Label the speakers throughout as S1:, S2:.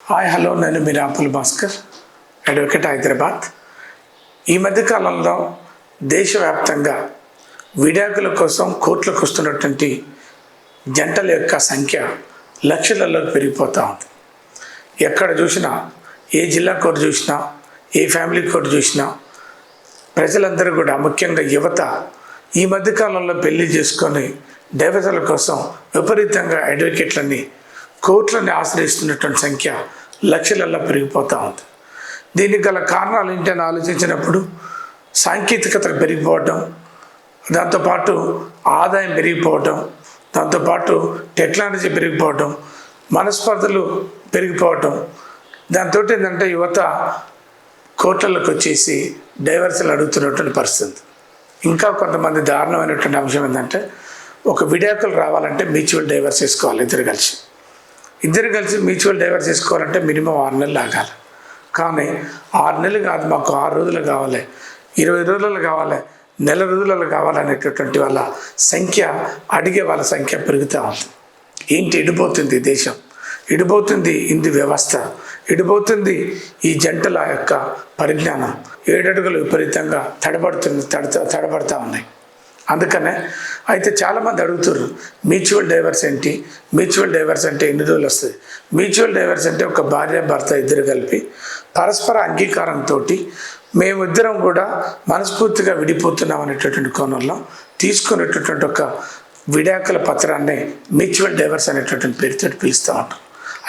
S1: Hi hello నేను మీ రాపుల్ Bhaskar advocate Hyderabad. ఈ మధ్యకాలంలో దేశవ్యాప్తంగా విడాకుల కోసం కోర్టులకు వస్తున్నటువంటి జంటల యొక్క సంఖ్య లక్షలలో పెరిగిపోతూ ఉంది. ఎక్కడ చూసినా, ఏ జిల్లా కోర్టు చూసినా, ఏ ఫ్యామిలీ కోర్టు చూసినా ప్రజలందరూ కూడా, ముఖ్యంగా యువత ఈ మధ్యకాలంలో పెళ్లి చేసుకొని డైవర్సుల కోసం విపరీతంగా అడ్వకేట్లని కోర్టులని ఆశ్రయిస్తున్నటువంటి సంఖ్య లక్షలలో పెరిగిపోతూ ఉంది. దీనికి గల కారణాలు ఏంటని ఆలోచించినప్పుడు సాంకేతికత పెరిగిపోవటం, దాంతోపాటు ఆదాయం పెరిగిపోవటం, దాంతోపాటు టెక్నాలజీ పెరిగిపోవటం, మనస్పర్ధలు పెరిగిపోవటం, దాంతో ఏంటంటే యువత కోర్టులకు వచ్చేసి డైవర్సులు అడుగుతున్నటువంటి పరిస్థితి. ఇంకా కొంతమంది దారుణమైనటువంటి అంశం ఏంటంటే, ఒక విడాకులు రావాలంటే మ్యూచువల్ డైవర్స్ చేసుకోవాలి. ఇద్దరు కలిసి మ్యూచువల్ డైవర్స్ చేసుకోవాలంటే మినిమం 6 నెలలు ఆగాలి. కానీ 6 నెలలు కాదు, మాకు 6 రోజులు కావాలి, 20 రోజులలో కావాలి, నెల రోజులలో కావాలనేటటువంటి వాళ్ళ సంఖ్య, అడిగే వాళ్ళ సంఖ్య పెరుగుతూ ఉంది. ఏంటి ఎడిపోతుంది దేశం, ఎడిపోతుంది హిందూ వ్యవస్థ, ఎడిపోతుంది ఈ జంటల యొక్క పరిజ్ఞానం. 7 అడుగులు విపరీతంగా తడబడుతూ ఉన్నాయి. అందుకనే అయితే చాలామంది అడుగుతారు, మ్యూచువల్ డైవర్స్ ఏంటి, మ్యూచువల్ డైవర్స్ అంటే ఎన్ని రోజులు వస్తుంది? మ్యూచువల్ డైవర్స్ అంటే ఒక భార్య భర్త ఇద్దరు కలిపి పరస్పర అంగీకారంతో మేమిద్దరం కూడా మనస్ఫూర్తిగా విడిపోతున్నాం అనేటటువంటి కోణంలో తీసుకునేటటువంటి ఒక విడాకుల పత్రాన్ని మ్యూచువల్ డైవర్స్ అనేటటువంటి పేరుతో పిలుస్తూ ఉంటాం.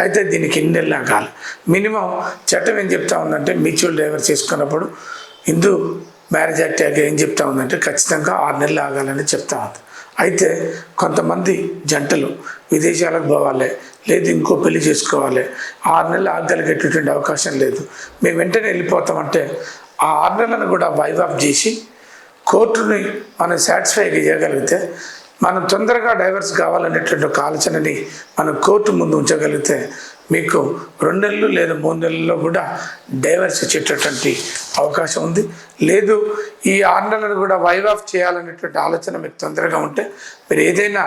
S1: అయితే దీనికి ఎన్ని నెలలు ఆగాలి? మినిమం చట్టం ఏం చెప్తా ఉందంటే, మ్యూచువల్ డైవర్స్ చేసుకున్నప్పుడు హిందూ మ్యారేజ్ యాక్ట్ ఏం చెప్తా ఉందంటే ఖచ్చితంగా 6 నెలలు ఆగాలని చెప్తా ఉంది. అయితే కొంతమంది జంటలు విదేశాలకు పోవాలి, లేదు ఇంకో పెళ్లి చేసుకోవాలి, 6 నెలలు ఆగగలిగేటటువంటి అవకాశం లేదు, మేము వెంటనే వెళ్ళిపోతామంటే ఆ 6 నెలలను కూడా వైవ్ ఆఫ్ చేసి కోర్టుని మనం సాటిస్ఫైగా చేయగలిగితే, మనం తొందరగా డైవర్స్ కావాలనేటువంటి ఒక ఆలోచనని మనం కోర్టు ముందు ఉంచగలిగితే మీకు 2 నెలలు లేదా 3 నెలల్లో కూడా డైవర్స్ ఇచ్చేటటువంటి అవకాశం ఉంది. లేదు ఈ 6 నెలలను కూడా వైవ్ ఆఫ్ చేయాలనేటువంటి ఆలోచన మీకు తొందరగా ఉంటే మీరు ఏదైనా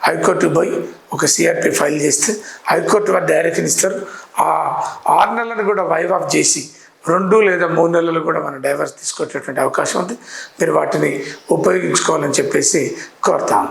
S1: హైకోర్టుకు పోయి ఒక సిఆర్పి ఫైల్ చేస్తే హైకోర్టు వారు డైరెక్షన్ ఇస్తారు. ఆ 6 నెలలను కూడా వైవ్ ఆఫ్ చేసి 2 లేదా 3 నెలలు కూడా మనం డైవర్స్ తీసుకునేటటువంటి అవకాశం ఉంది. మీరు వాటిని ఉపయోగించుకోవాలని చెప్పేసి కోరుతాము.